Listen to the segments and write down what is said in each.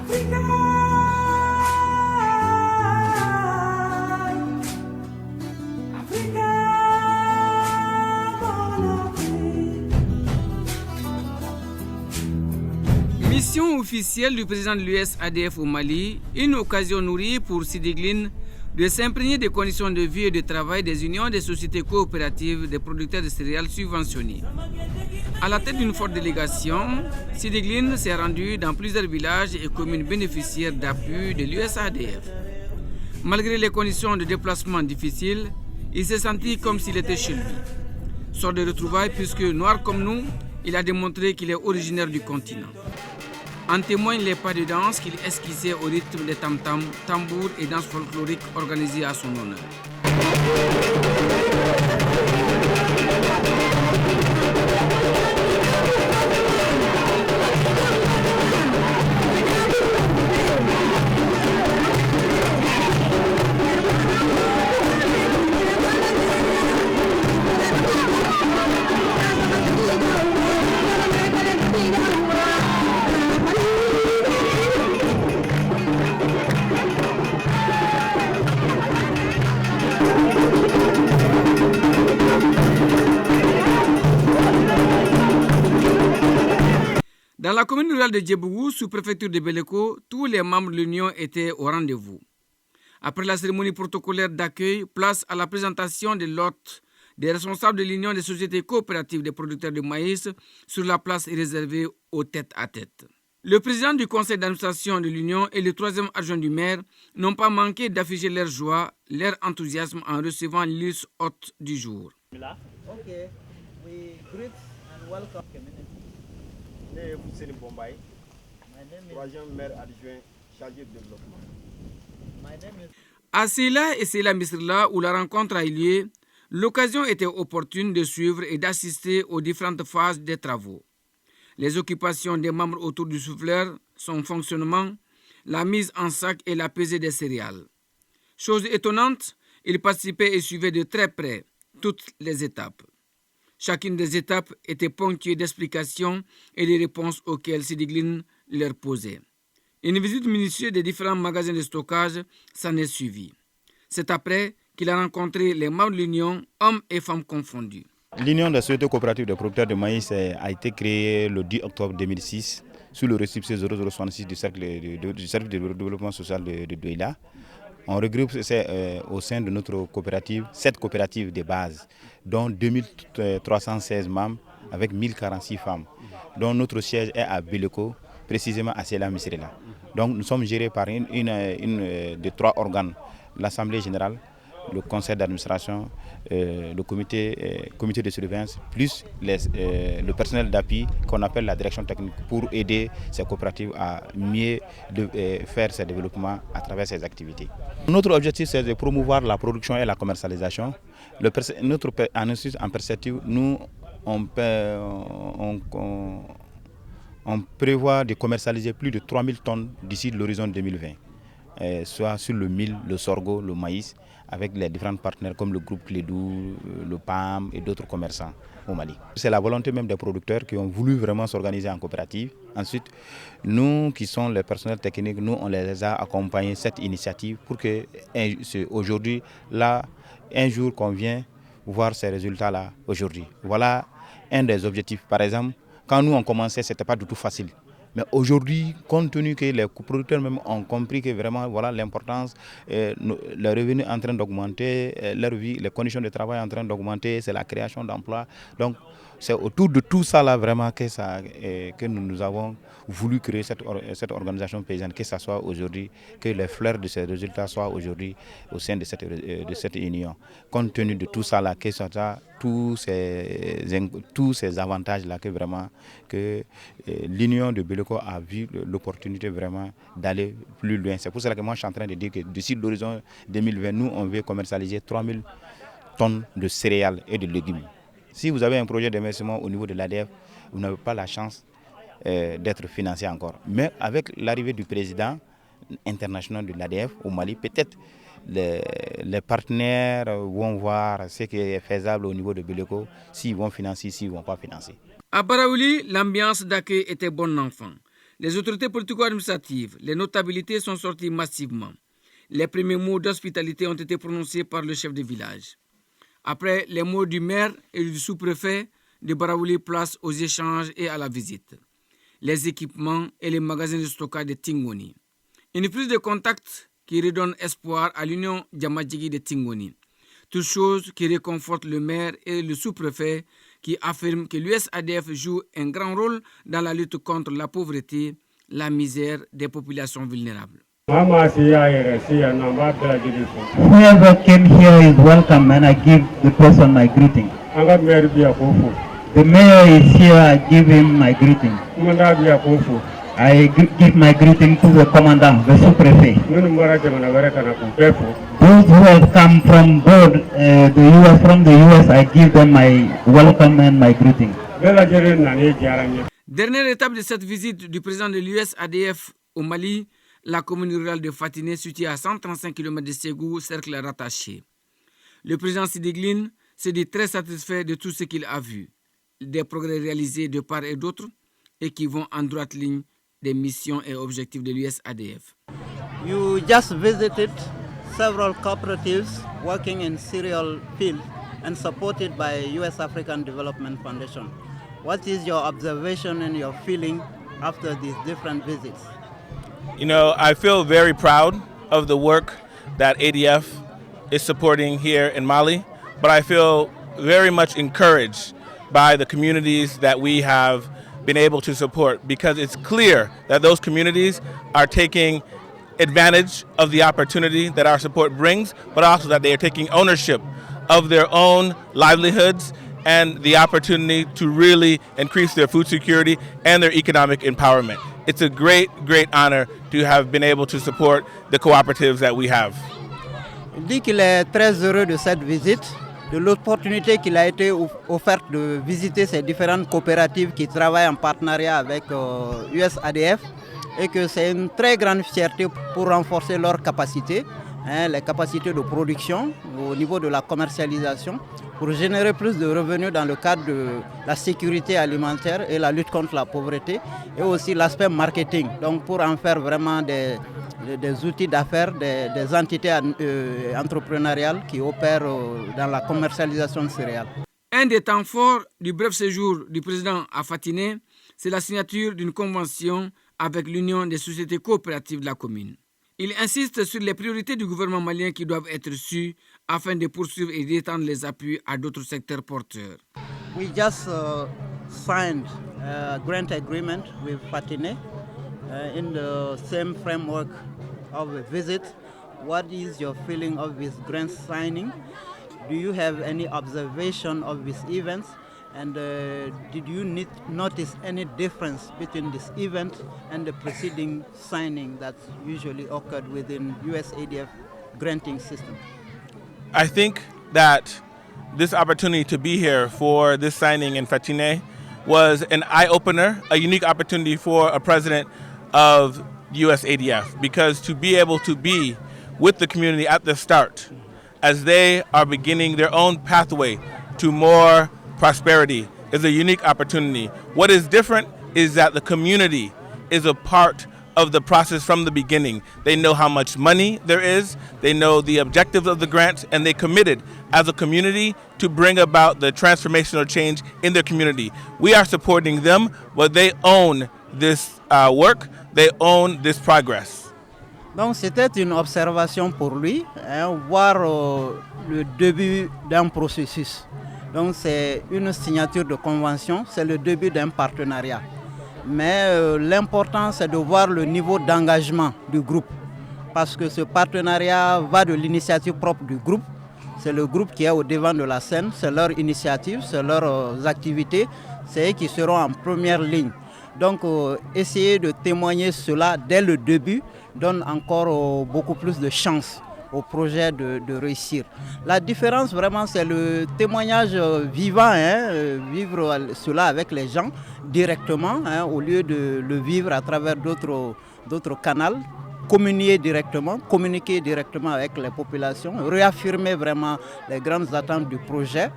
Mission officielle du président de l'USADF au Mali, une occasion nourrie pour Sidi Glin de s'imprégner des conditions de vie et de travail des unions des sociétés coopératives des producteurs de céréales subventionnés. À la tête d'une forte délégation, Sidi Glin s'est rendu dans plusieurs villages et communes bénéficiaires d'appui de l'USADF. Malgré les conditions de déplacement difficiles, il s'est senti comme s'il était chez lui. Sort de retrouvailles puisque, noir comme nous, il a démontré qu'il est originaire du continent. En témoignent les pas de danse qu'il esquissait au rythme des tam-tams, tambours et danses folkloriques organisées à son honneur. Dans la commune rurale de Djebougou, sous-préfecture de Béleko, tous les membres de l'Union étaient au rendez-vous. Après la cérémonie protocolaire d'accueil, place à la présentation de l'hôte des responsables de l'Union des sociétés coopératives des producteurs de maïs sur la place réservée aux tête-à-tête. Le président du conseil d'administration de l'Union et le troisième adjoint du maire n'ont pas manqué d'afficher leur joie, leur enthousiasme en recevant l'illustre hôte du jour. Okay, we greet and welcome community. Troisième maire adjoint chargé de développement. À Sela et Sela Misrla, où la rencontre a eu lieu, l'occasion était opportune de suivre et d'assister aux différentes phases des travaux. Les occupations des membres autour du souffleur, son fonctionnement, la mise en sac et la pesée des céréales. Chose étonnante, ils participaient et suivaient de très près toutes les étapes. Chacune des étapes était ponctuée d'explications et de réponses auxquelles Sidi Glin leur posait. Une visite minutieuse des différents magasins de stockage s'en est suivie. C'est après qu'il a rencontré les membres de l'Union, hommes et femmes confondus. L'Union des sociétés coopératives des producteurs de maïs a été créée le 10 octobre 2006 sous le récépissé 0066 du Cercle de développement social de Douala. On regroupe au sein de notre coopérative 7 coopératives de base, dont 2316 membres avec 1046 femmes, dont notre siège est à Béleko, précisément à Sela Misrela. Donc nous sommes gérés par une des trois organes, l'Assemblée générale, le conseil d'administration, le comité de surveillance, plus le personnel d'appui qu'on appelle la direction technique pour aider ces coopératives à mieux faire ces développements à travers ces activités. Notre objectif, c'est de promouvoir la production et la commercialisation. En perspective, nous, on prévoit de commercialiser plus de 3000 tonnes d'ici l'horizon 2020, soit sur le mil, le sorgho, le maïs, avec les différents partenaires comme le groupe Clédou, le PAM et d'autres commerçants au Mali. C'est la volonté même des producteurs qui ont voulu vraiment s'organiser en coopérative. Ensuite, nous qui sommes les personnels techniques, nous on les a accompagnés cette initiative pour que aujourd'hui, là, un jour qu'on vient voir ces résultats-là aujourd'hui. Voilà un des objectifs. Par exemple, quand nous on commençait, ce n'était pas du tout facile. Mais aujourd'hui, compte tenu que les producteurs même ont compris que vraiment voilà l'importance, les revenus en train d'augmenter, leur vie, les conditions de travail en train d'augmenter, c'est la création d'emplois. Donc c'est autour de tout ça là vraiment que nous avons voulu créer cette organisation paysanne, que ça soit aujourd'hui, que les fleurs de ces résultats soient aujourd'hui au sein de cette union. Compte tenu de tout ça là, que ça soit tous ces avantages là que vraiment que l'union de Béleko a vu l'opportunité vraiment d'aller plus loin. C'est pour cela que moi je suis en train de dire que d'ici l'horizon 2020, nous on veut commercialiser 3000 tonnes de céréales et de légumes. Si vous avez un projet d'investissement au niveau de l'ADF, vous n'avez pas la chance d'être financé encore. Mais avec l'arrivée du président international de l'ADF au Mali, peut-être les partenaires vont voir ce qui est faisable au niveau de Béleko, s'ils vont financer, s'ils ne vont pas financer. À Baraouli, l'ambiance d'accueil était bon enfant. Les autorités politico-administratives, les notabilités sont sorties massivement. Les premiers mots d'hospitalité ont été prononcés par le chef de village. Après les mots du maire et du sous-préfet, de Baraouli place aux échanges et à la visite. Les équipements et les magasins de stockage de Tingoni. Une prise de contact qui redonne espoir à l'Union Djamadjigi de Tingoni. Toutes choses qui réconfortent le maire et le sous-préfet qui affirment que l'USADF joue un grand rôle dans la lutte contre la pauvreté, la misère des populations vulnérables. Whoever came here is welcome and I give the person my greeting. The mayor is here, I give him my greeting. I give my greeting to the commandant, the sous-préfet. Those who have come from the US, I give them my welcome and my greeting. Dernière étape de cette visite du président de l'USADF au Mali, la commune rurale de Fatiné, située à 135 km de Ségou, cercle rattaché. Le président Sidegline se dit très satisfait de tout ce qu'il a vu, des progrès réalisés de part et d'autre et qui vont en droite ligne des missions et objectifs de l'USADF. You just visited several cooperatives working in cereal field and supported by US African Development Foundation. What is your observation and your feeling after these different visits? You know, I feel very proud of the work that ADF is supporting here in Mali, but I feel very much encouraged by the communities that we have been able to support, because it's clear that those communities are taking advantage of the opportunity that our support brings, but also that they are taking ownership of their own livelihoods and the opportunity to really increase their food security and their economic empowerment. It's a great, great honor to have been able to support the cooperatives that we have. Il dit qu'il est très heureux de cette visite, de l'opportunité qu'il a été offerte de visiter ces différentes coopératives qui travaillent en partenariat avec USADF et que c'est une très grande fierté pour renforcer leurs capacités, les capacités de production au niveau de la commercialisation, pour générer plus de revenus dans le cadre de la sécurité alimentaire et la lutte contre la pauvreté, et aussi l'aspect marketing, donc pour en faire vraiment des outils d'affaires, des entités entrepreneuriales qui opèrent dans la commercialisation de céréales. Un des temps forts du bref séjour du président à Fatiné, c'est la signature d'une convention avec l'Union des sociétés coopératives de la commune. Il insiste sur les priorités du gouvernement malien qui doivent être sues afin de poursuivre et d'étendre les appuis à d'autres secteurs porteurs. We just signed a grant agreement with Fatiné in the same framework of a visit. What is your feeling of this grant signing? Do you have any observation of this event? And did you notice any difference between this event and the preceding signing that usually occurred within USADF granting system? I think that this opportunity to be here for this signing in Fatiné was an eye-opener, a unique opportunity for a president of USADF, because to be able to be with the community at the start as they are beginning their own pathway to more prosperity is a unique opportunity. What is different is that the community is a part of the process from the beginning. They know how much money there is, they know the objectives of the grant, and they committed as a community to bring about the transformational change in their community. We are supporting them, but they own this work, they own this progress. Donc c'était une observation pour lui, voir le début d'un processus. Donc c'est une signature de convention, c'est le début d'un partenariat. Mais l'important c'est de voir le niveau d'engagement du groupe. Parce que ce partenariat va de l'initiative propre du groupe. C'est le groupe qui est au devant de la scène, c'est leur initiative, c'est leurs activités, c'est eux qui seront en première ligne. Donc essayer de témoigner cela dès le début donne encore beaucoup plus de chance au projet de réussir. La différence vraiment c'est le témoignage vivant, vivre cela avec les gens directement au lieu de le vivre à travers d'autres canaux communiquer directement avec les populations, réaffirmer vraiment les grandes attentes du projet,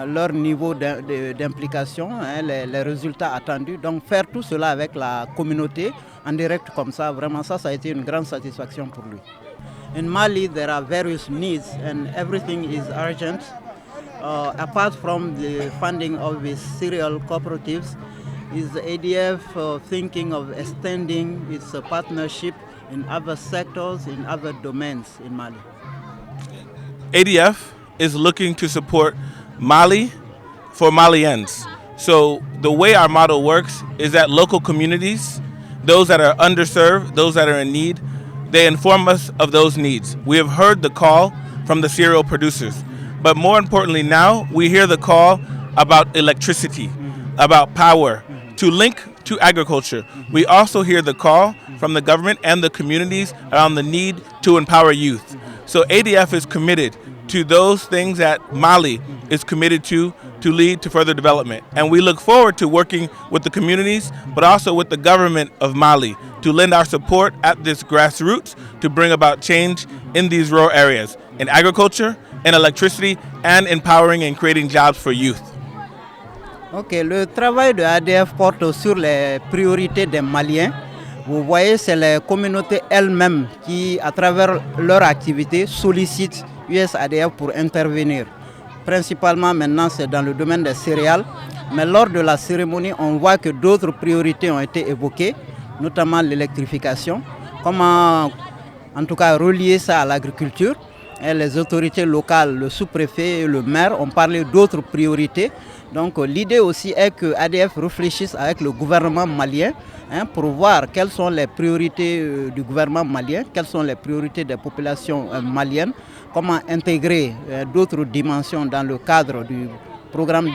leur niveau d'implication, les résultats attendus. Donc faire tout cela avec la communauté en direct comme ça, vraiment ça a été une grande satisfaction pour lui. In Mali, there are various needs and everything is urgent. Apart from the funding of the cereal cooperatives, is the ADF thinking of extending its partnership in other sectors, in other domains in Mali? ADF is looking to support Mali for Malians. So the way our model works is that local communities, those that are underserved, those that are in need, they inform us of those needs. We have heard the call from the cereal producers, but more importantly now, we hear the call about electricity, about power, to link to agriculture. We also hear the call from the government and the communities around the need to empower youth. So ADF is committed to those things that Mali is committed to lead to further development. And we look forward to working with the communities, but also with the government of Mali to lend our support at this grassroots to bring about change in these rural areas, in agriculture, in electricity, and empowering and creating jobs for youth. Ok, le travail de ADF porte sur les priorités des Maliens. Vous voyez, c'est les communautés elles-mêmes qui, à travers leur activité, sollicitent USADF pour intervenir. Principalement maintenant, c'est dans le domaine des céréales. Mais lors de la cérémonie, on voit que d'autres priorités ont été évoquées, notamment l'électrification. Comment, en tout cas, relier ça à l'agriculture. Et les autorités locales, le sous-préfet et le maire ont parlé d'autres priorités. Donc l'idée aussi est que ADF réfléchisse avec le gouvernement malien pour voir quelles sont les priorités du gouvernement malien, quelles sont les priorités des populations maliennes, comment intégrer d'autres dimensions dans le cadre du programme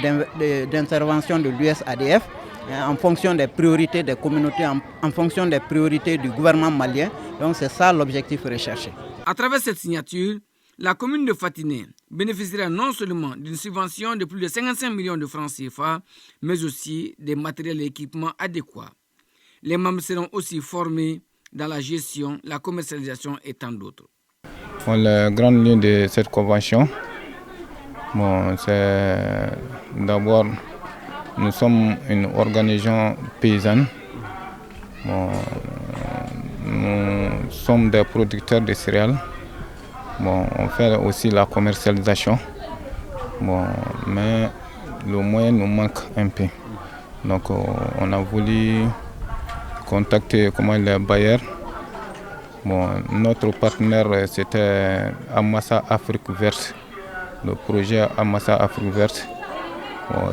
d'intervention de l'USADF en fonction des priorités des communautés, en fonction des priorités du gouvernement malien. Donc c'est ça l'objectif recherché. À travers cette signature, la commune de Fatiné bénéficiera non seulement d'une subvention de plus de 55 millions de francs CFA, mais aussi des matériels et équipements adéquats. Les membres seront aussi formés dans la gestion, la commercialisation et tant d'autres. La grande ligne de cette convention, c'est d'abord, nous sommes une organisation paysanne. Nous sommes des producteurs de céréales. On fait aussi la commercialisation, mais le moyen nous manque un peu. Donc on a voulu contacter les bailleurs. Notre partenaire c'était Amassa Afrique Verte, le projet Amassa Afrique Verte.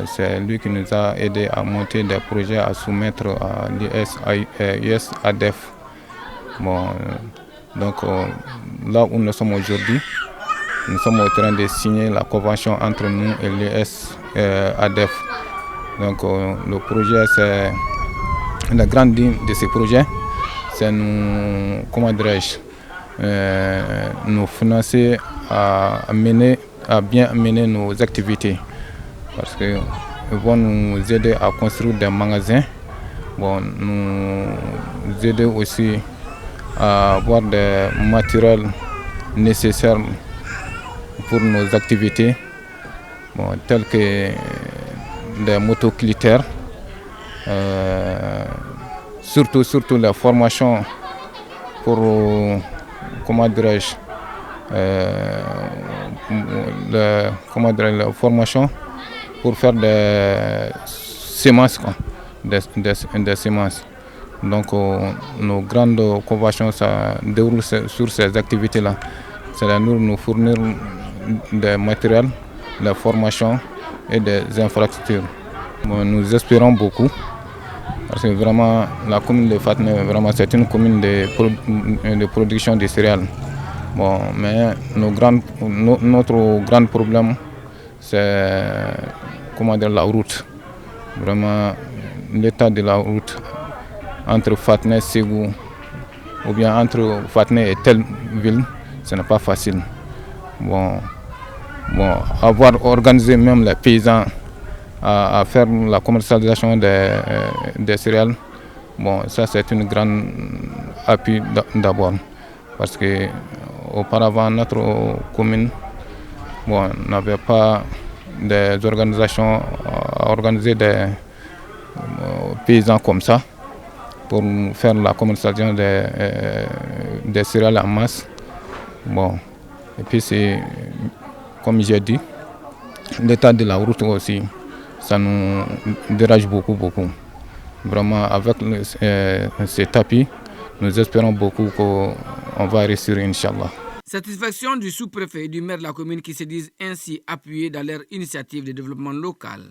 C'est lui qui nous a aidé à monter des projets à soumettre à l'USADF. Donc là où nous sommes aujourd'hui, nous sommes en train de signer la convention entre nous et l'USADF. Donc le projet, c'est la grande ligne de ce projet, c'est nous, nous financer à bien mener nos activités. Parce qu'ils vont nous aider à construire des magasins, nous aider aussi à avoir des matériels nécessaires pour nos activités, tels que des motoclittères, surtout la formation pour, la formation pour faire des semences, des semences. Donc nos grandes conventions ça déroulent sur ces activités-là. C'est-à-dire nous fournir des matériels, la formation et des infrastructures. Nous espérons beaucoup parce que vraiment la commune de Fatiné, vraiment c'est une commune de production de céréales. Mais notre grand problème c'est la route. Vraiment l'état de la route entre Fatiné et Ségou, ou bien entre Fatiné et telle ville, ce n'est pas facile. Avoir organisé même les paysans à faire la commercialisation des céréales, ça c'est une grande appui d'abord. Parce que auparavant, notre commune n'avait pas des organisations à organiser des paysans comme ça pour faire la commercialisation des céréales en masse. Et puis c'est, comme j'ai dit, l'état de la route aussi, ça nous dérange beaucoup. Vraiment, avec ces tapis, nous espérons beaucoup qu'on va réussir, Inch'Allah. Satisfaction du sous-préfet et du maire de la commune qui se disent ainsi appuyés dans leur initiative de développement local.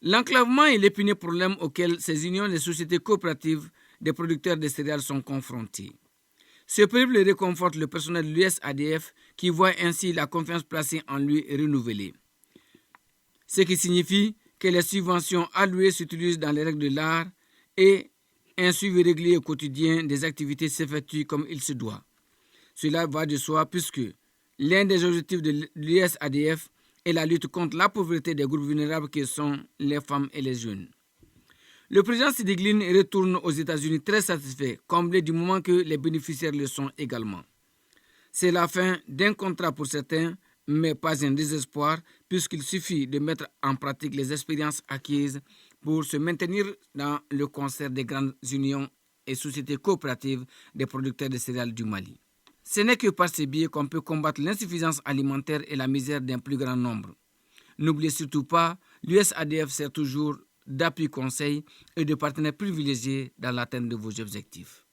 L'enclavement est l'épineux problème auquel ces unions des sociétés coopératives des producteurs de céréales sont confrontés. Ce périple réconforte le personnel de l'USADF qui voit ainsi la confiance placée en lui renouvelée. Ce qui signifie que les subventions allouées s'utilisent dans les règles de l'art et un suivi régulier au quotidien des activités s'effectue comme il se doit. Cela va de soi puisque l'un des objectifs de l'USADF est la lutte contre la pauvreté des groupes vulnérables que sont les femmes et les jeunes. Le président Sidi Glin retourne aux États-Unis très satisfait, comblé du moment que les bénéficiaires le sont également. C'est la fin d'un contrat pour certains, mais pas un désespoir, puisqu'il suffit de mettre en pratique les expériences acquises pour se maintenir dans le concert des grandes unions et sociétés coopératives des producteurs de céréales du Mali. Ce n'est que par ces biais qu'on peut combattre l'insuffisance alimentaire et la misère d'un plus grand nombre. N'oubliez surtout pas, l'USADF sert toujours d'appui conseil et de partenaires privilégiés dans l'atteinte de vos objectifs.